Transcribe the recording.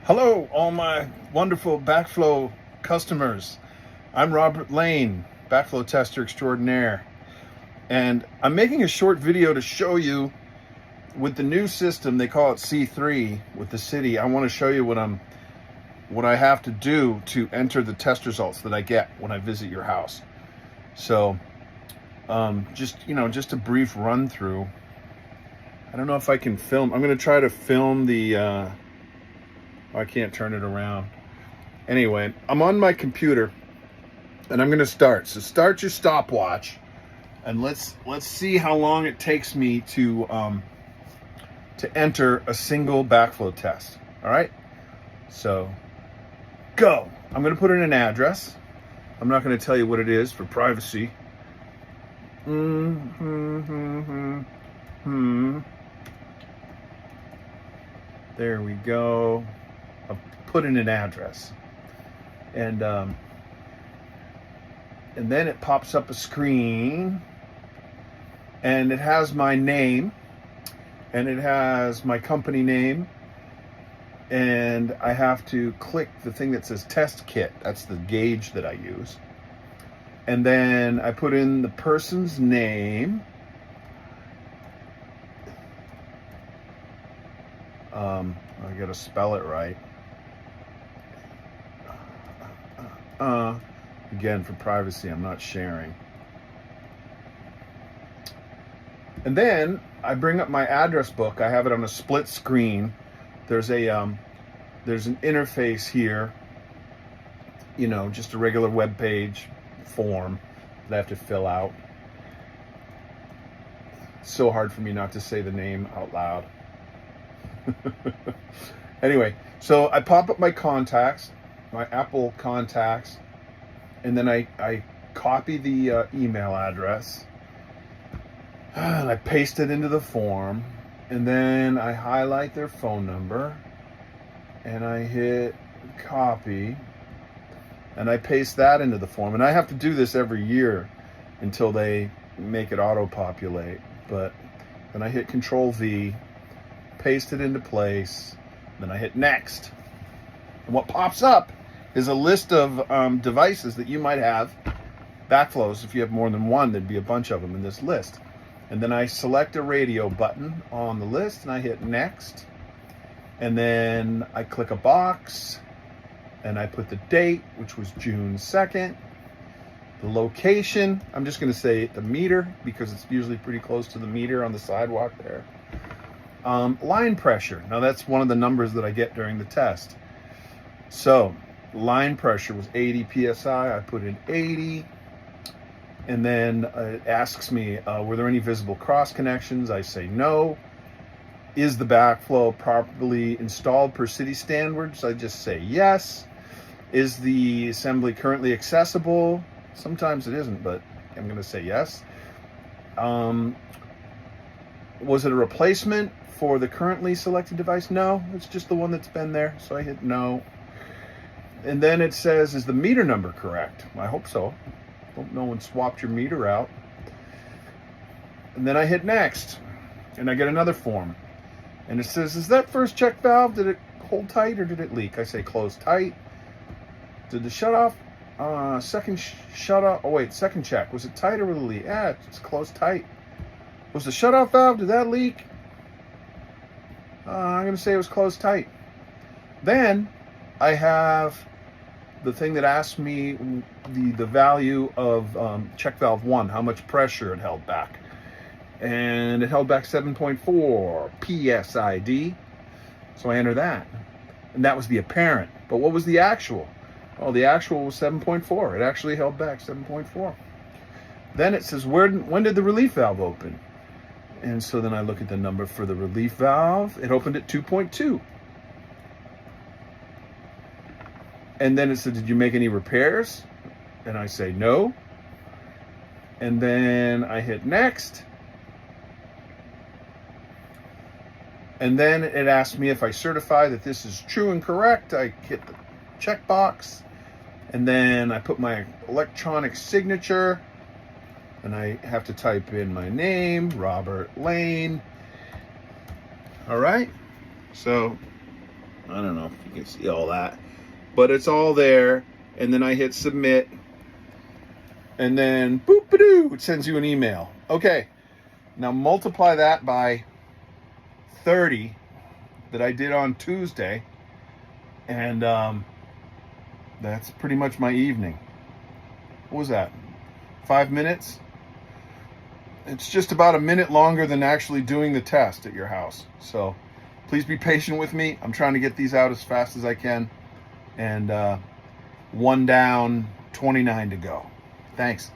Hello, all my wonderful Backflow customers. I'm Robert Lane, Backflow tester extraordinaire, and I'm making a short video to show you with the new system. They call it C3 with the city. I want to show you what I have to do to enter the test results that I get when I visit your house. So, just a brief run through. I don't know if I can film. I'm going to try to film the. I can't turn it around. Anyway, I'm on my computer and I'm going to start. So start your stopwatch and let's see how long it takes me to enter a single backflow test. All right. So go. I'm going to put in an address. I'm not going to tell you what it is for privacy. There we go. I'll put in an address, and then it pops up a screen, and it has my name, and it has my company name, and I have to click the thing that says test kit. That's the gauge that I use, and then I put in the person's name. I gotta spell it right. Again, for privacy, I'm not sharing. And then I bring up my address book. I have it on a split screen. There's an interface here, just a regular web page form that I have to fill out. It's so hard for me not to say the name out loud. Anyway, so I pop up my contacts, my Apple contacts, and then I copy the email address, and I paste it into the form, and then I highlight their phone number, and I hit copy, and I paste that into the form. And I have to do this every year until they make it auto-populate. But then I hit Control V, paste it into place, then I hit next. And what pops up is a list of devices that you might have, backflows. If you have more than one, there'd be a bunch of them in this list. And then I select a radio button on the list and I hit next. And then I click a box and I put the date, which was June 2nd. The location, I'm just gonna say the meter because it's usually pretty close to the meter on the sidewalk there. Line pressure. Now that's one of the numbers that I get during the test. So line pressure was 80 psi. I put in 80, and then it asks me, were there any visible cross connections? I say no. Is the backflow properly installed per city standards? I just say yes. Is the assembly currently accessible? Sometimes it isn't, but I'm going to say yes. Was it a replacement for the currently selected device? No, it's just the one that's been there. So I hit no. And then it says, is the meter number correct? I hope so. Hope no one swapped your meter out. And then I hit next. And I get another form. And it says, is that first check valve, did it hold tight or did it leak? I say close tight. Did the shutoff, second check, was it tight or was it leak? Yeah, it's closed tight. Was the shutoff valve, did that leak? I'm going to say it was closed tight. Then I have the thing that asks me the value of check valve 1, how much pressure it held back. And it held back 7.4 PSID. So I enter that. And that was the apparent. But what was the actual? Oh, the actual was 7.4. It actually held back 7.4. Then it says, when did the relief valve open? And so then I look at the number for the relief valve. It opened at 2.2. And then it said, did you make any repairs? And I say no. And then I hit next. And then it asks me if I certify that this is true and correct. I hit the checkbox. And then I put my electronic signature. And I have to type in my name, Robert Lane. All right. So I don't know if you can see all that, but it's all there. And then I hit submit, and then boop-a-doo, it sends you an email. Okay, now multiply that by 30 that I did on Tuesday, and that's pretty much my evening. What was that? 5 minutes? It's just about a minute longer than actually doing the test at your house. So please be patient with me. I'm trying to get these out as fast as I can. And one down, 29 to go. Thanks.